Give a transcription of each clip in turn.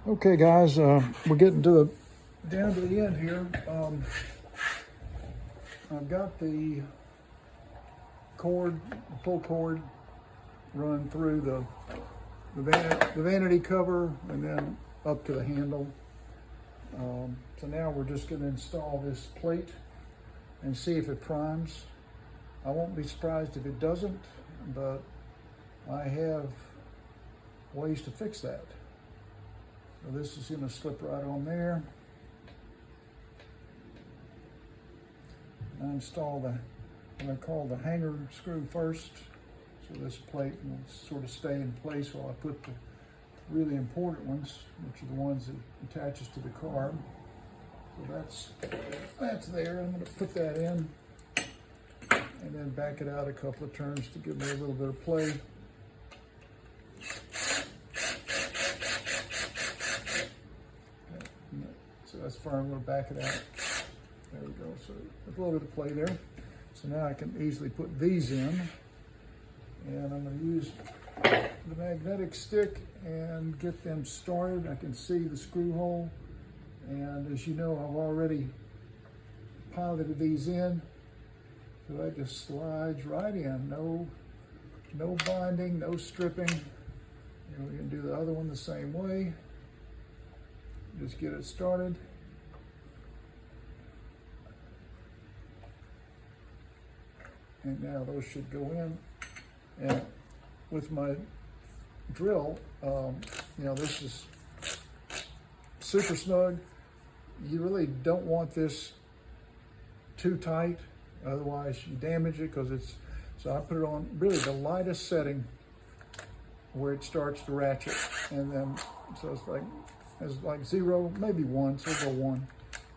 Okay, guys, we're getting to down to the end here. I've got the full cord run through the vanity cover and then up to the handle. So now we're just going to install this plate and see if it primes. I won't be surprised if it doesn't, but I have ways to fix that. So this is going to slip right on there. I install what I call the hanger screw first. So this plate will sort of stay in place while I put the really important ones, which are the ones that attaches to the carb. So that's there. I'm going to put that in and then back it out a couple of turns to give me a little bit of play. So that's firm. I'm going to back it out. There we go. So there's a little bit of play there. So now I can easily put these in. And I'm going to use the magnetic stick and get them started. I can see the screw hole. And as you know, I've already piloted these in. So that just slides right in. No binding, no stripping. We can do the other one the same way. Just get it started. And now those should go in. And with my drill, this is super snug. You really don't want this too tight, otherwise you damage it so I put it on really the lightest setting where it starts to ratchet. And then, so it's like 0, maybe 1, so we'll go 1.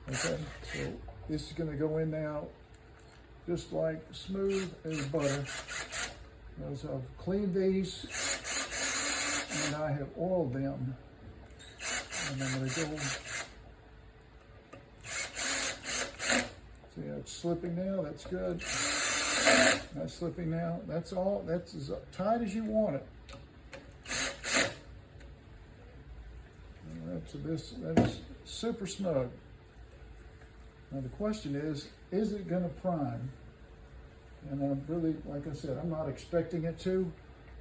Okay, so this is gonna go in now just like smooth as butter. As I've cleaned these and I have oiled them. And I'm gonna go, see how it's slipping now, that's good. That's slipping now, that's all, that's as tight as you want it. That is super snug. Now the question is it gonna prime? And I'm really, like I said, I'm not expecting it to.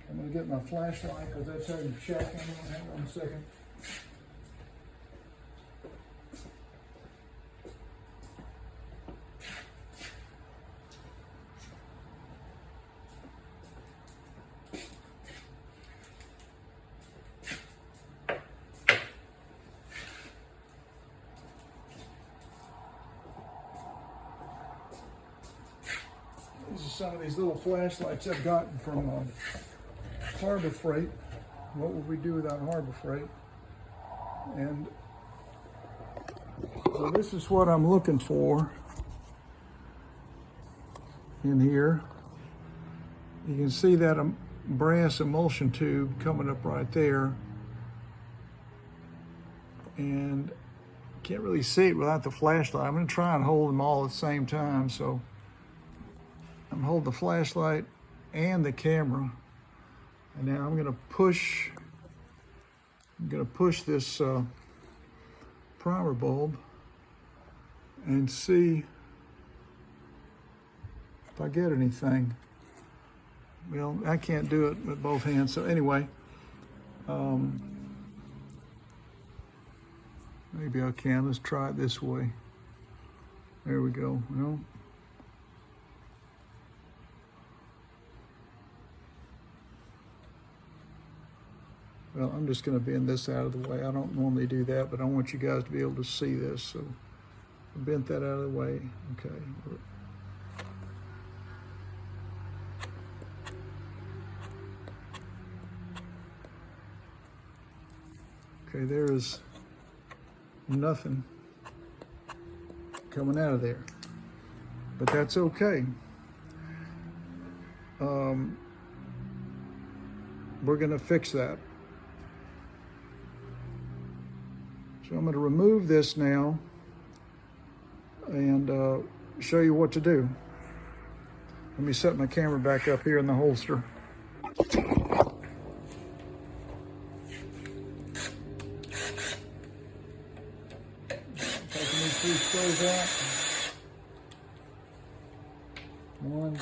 I'm gonna get my flashlight because that's how you check. Hang on a second. These are some of these little flashlights I've gotten from Harbor Freight. What would we do without Harbor Freight? And so this is what I'm looking for in here. You can see that brass emulsion tube coming up right there. And can't really see it without the flashlight. I'm gonna try and hold them all at the same time. So I'm holding the flashlight and the camera. And now I'm gonna push this primer bulb and see if I get anything. Well, I can't do it with both hands. So anyway, maybe I can. Let's try it this way. There we go. Well, I'm just going to bend this out of the way. I don't normally do that, but I want you guys to be able to see this. So I bent that out of the way. Okay. Okay, there is nothing coming out of there, but that's okay. We're going to fix that. So I'm going to remove this now and show you what to do. Let me set my camera back up here in the holster. Taking these 3 screws out. 1,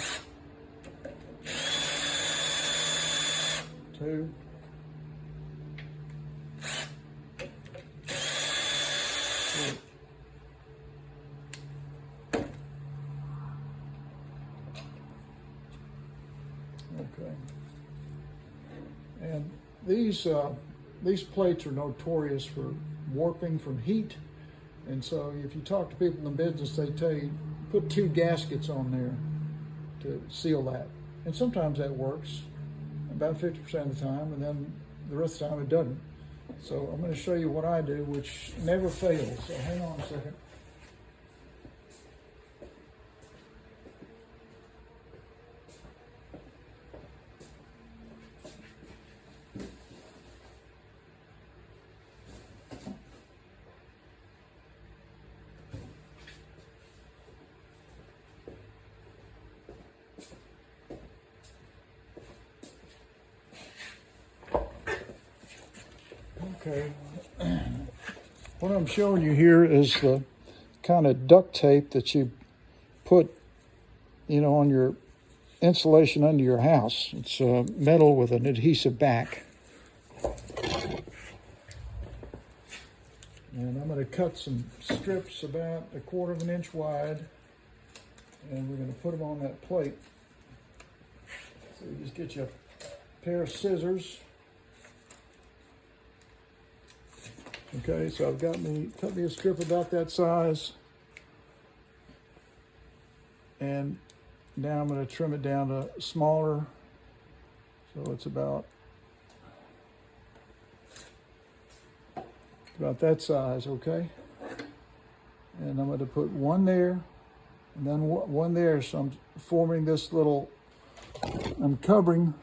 2. Okay. And these plates are notorious for warping from heat. And so if you talk to people in the business, they tell you, put 2 gaskets on there to seal that. And sometimes that works, about 50% of the time, and then the rest of the time it doesn't. So I'm going to show you what I do, which never fails. So hang on a second. Okay, what I'm showing you here is the kind of duct tape that you put, on your insulation under your house. It's metal with an adhesive back. And I'm going to cut some strips about 1/4 inch wide, and we're going to put them on that plate. So you just get you a pair of scissors. Okay, so I've cut me a strip about that size, and now I'm going to trim it down to smaller, so it's about that size, okay? And I'm going to put one there, and then one there, so I'm forming this little, I'm covering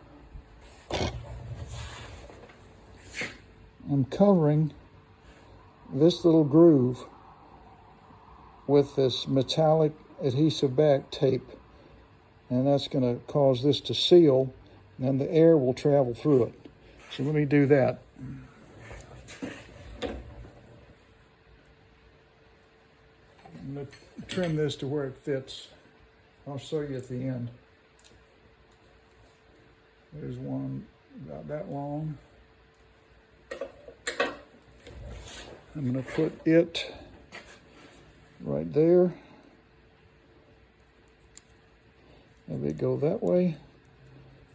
this little groove with this metallic adhesive back tape, and that's going to cause this to seal, and the air will travel through it. So let me do that. I'm going to trim this to where it fits. I'll show you at the end. There's one about that long. I'm going to put it right there. Maybe go that way.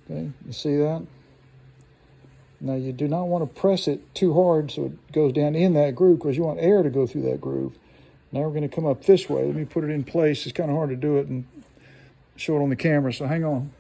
Okay, you see that? Now you do not want to press it too hard so it goes down in that groove, because you want air to go through that groove. Now we're going to come up this way. Let me put it in place. It's kind of hard to do it and show it on the camera, so hang on.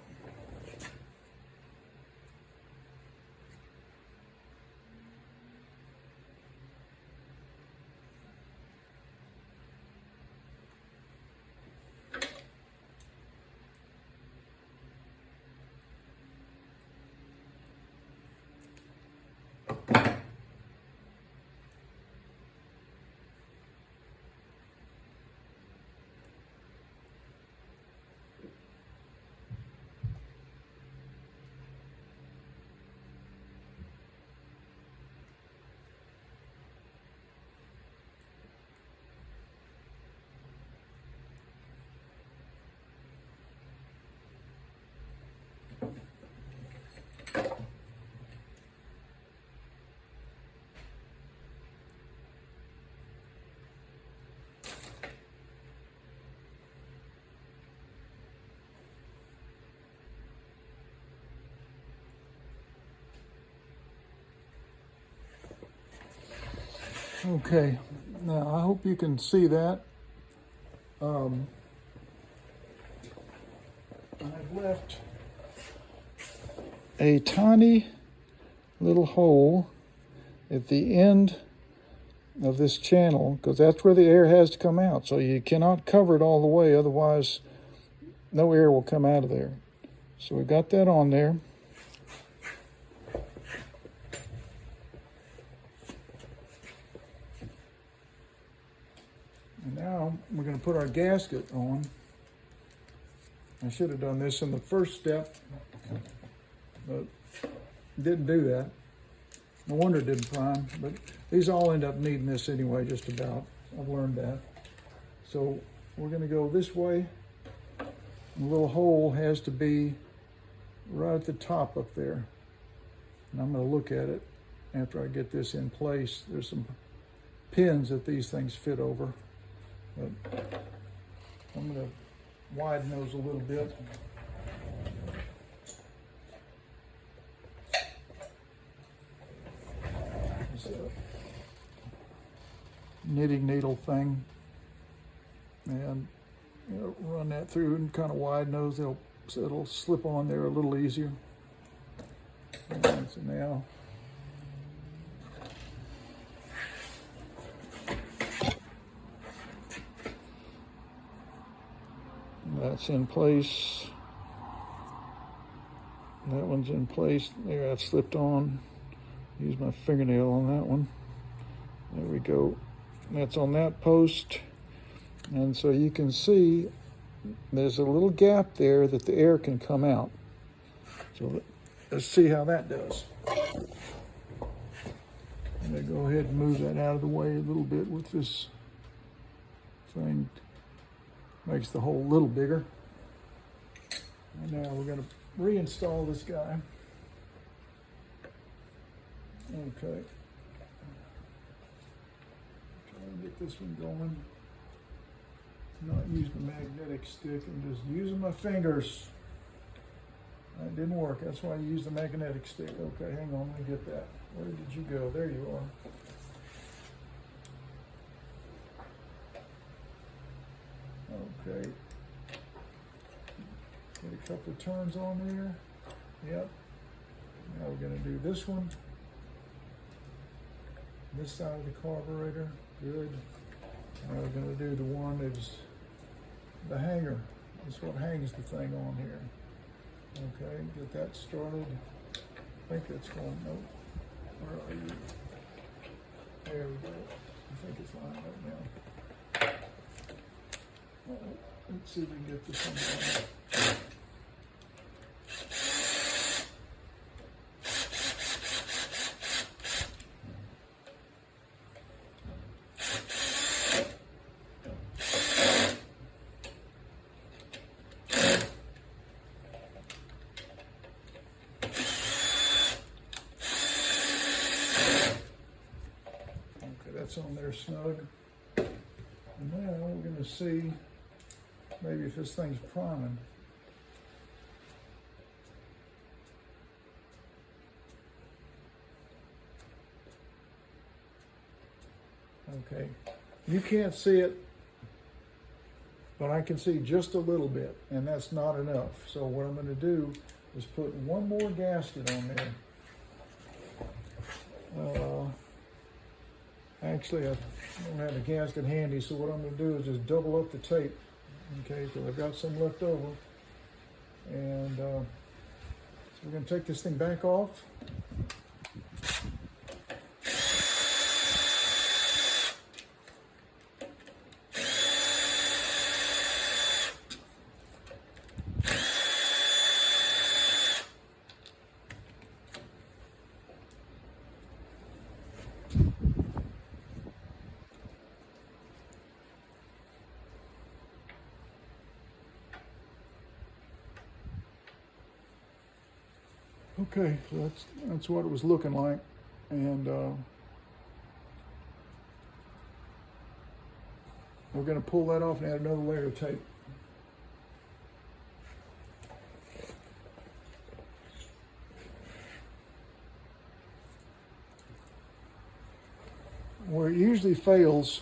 Okay, now I hope you can see that. I've left a tiny little hole at the end of this channel, because that's where the air has to come out. So you cannot cover it all the way, otherwise no air will come out of there. So we got that on there. And now we're going to put our gasket on. I should have done this in the first step, but didn't do that. No wonder it didn't prime, but these all end up needing this anyway, just about. I've learned that. So we're gonna go this way. The little hole has to be right at the top up there. And I'm gonna look at it after I get this in place. There's some pins that these things fit over. But I'm gonna widen those a little bit. It's a knitting needle thing. And run that through and kind of widen those. So it'll slip on there a little easier. And so now that's in place. That one's in place. There, that slipped on. Use my fingernail on that one. There we go. That's on that post. And so you can see there's a little gap there that the air can come out. So let's see how that does. I'm going to go ahead and move that out of the way a little bit with this thing. Makes the hole a little bigger. And now we're going to reinstall this guy. Okay. Try to get this one going. Not using the magnetic stick and just using my fingers. That didn't work. That's why I used the magnetic stick. Okay, hang on, let me get that. Where did you go? There you are. Okay. Get a couple of turns on there. Yep. Now we're going to do this one. This side of the carburetor. Good. Now we're going to do the one that's the hanger. That's what hangs the thing on here. Okay, get that started. I think it's going, nope. Where are you? There we go. I think it's lined up now. Let's see if we can get this one going. That's on there snug. And now we're going to see maybe if this thing's priming. Okay, you can't see it, but I can see just a little bit, and that's not enough. So what I'm going to do is put one more gasket on there. Actually, I don't have a gasket handy, so what I'm going to do is just double up the tape, okay, because I've got some left over. And so we're going to take this thing back off. Okay, so that's what it was looking like, and we're going to pull that off and add another layer of tape. Where it usually fails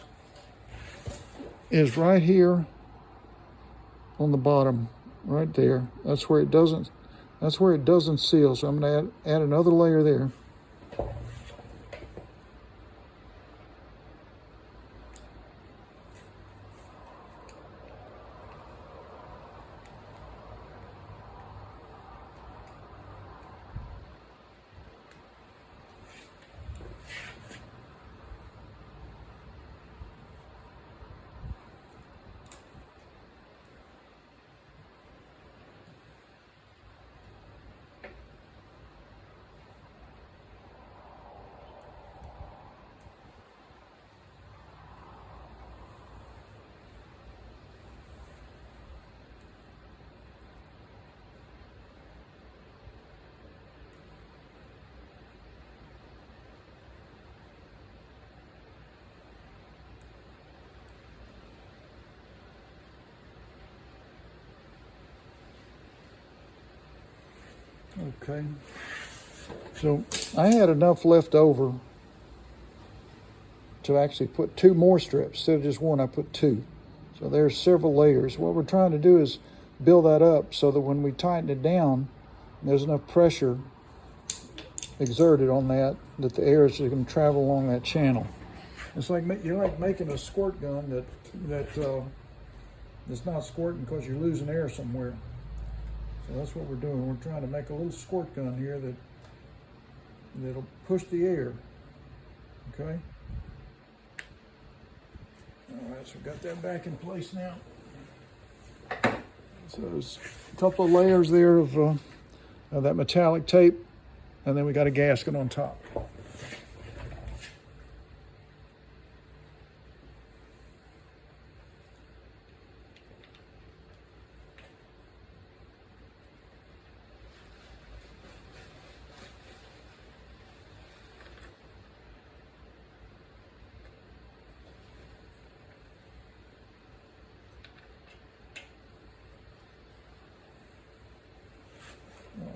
is right here on the bottom, right there. That's where it doesn't seal, so I'm going to add another layer there. Okay. So I had enough left over to actually put 2 more strips. Instead of just 1, I put 2. So there's several layers. What we're trying to do is build that up so that when we tighten it down, there's enough pressure exerted on that the air is going to travel along that channel. It's like you're like making a squirt gun that's not squirting because you're losing air somewhere. So that's what we're doing. We're trying to make a little squirt gun here that'll push the air. Okay. All right, so we've got that back in place now. So there's a couple of layers there of that metallic tape, and then we got a gasket on top.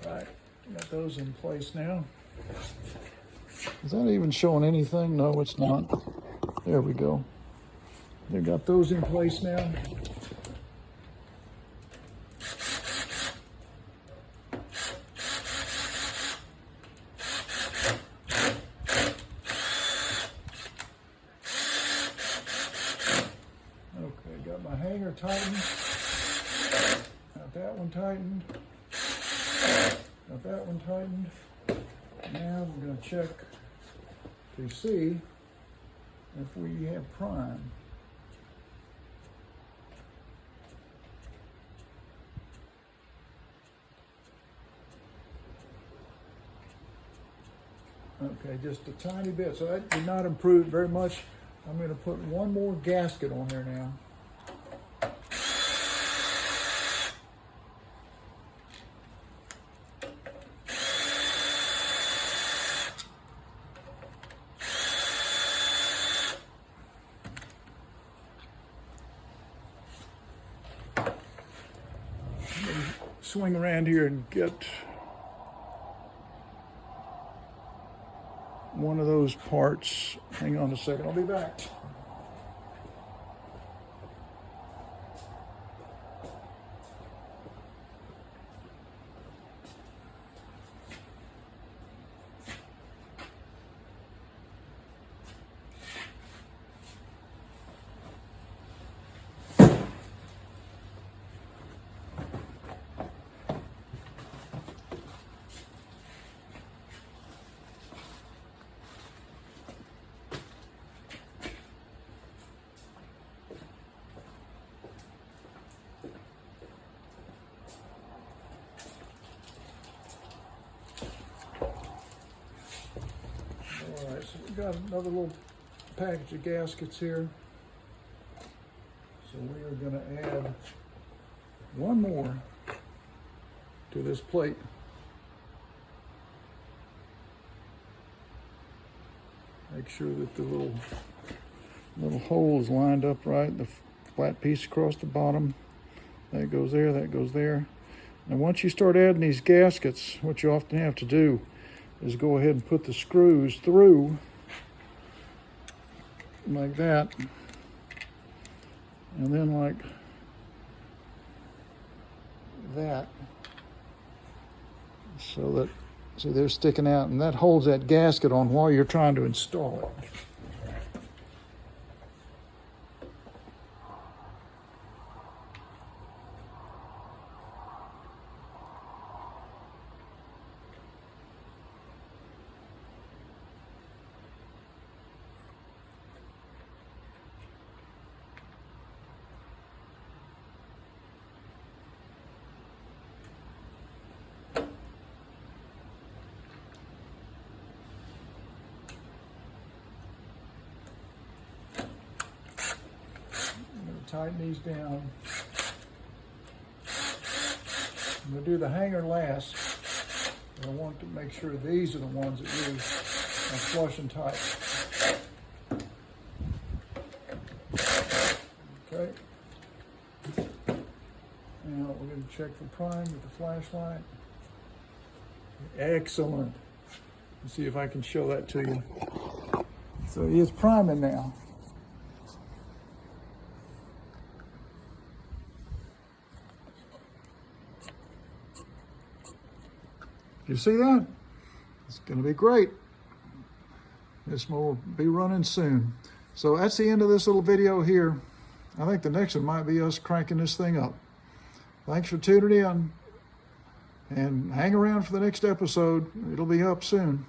All right, got those in place now. Is that even showing anything? No, it's not. There we go. They got those in place now. Okay, got my hanger tightened. Got that one tightened. Got that one tightened. Now we're going to check to see if we have prime. Okay, just a tiny bit. So that did not improve very much. I'm going to put one more gasket on there now. Swing around here and get one of those parts. Hang on a second, I'll be back. All right, so we've got another little package of gaskets here. So we are going to add one more to this plate. Make sure that the little hole is lined up right. The flat piece across the bottom. That goes there, that goes there. And once you start adding these gaskets, what you often have to do is go ahead and put the screws through like that, and then like that, so that, see, they're sticking out, and that holds that gasket on while you're trying to install it. Tighten these down. I'm going to do the hanger last. I want to make sure these are the ones that really are flush and tight. Okay. Now we're going to check for prime with the flashlight. Excellent. Let's see if I can show that to you. So he is priming now. You see that? It's going to be great. This will be running soon. So that's the end of this little video here. I think the next one might be us cranking this thing up. Thanks for tuning in, and hang around for the next episode. It'll be up soon.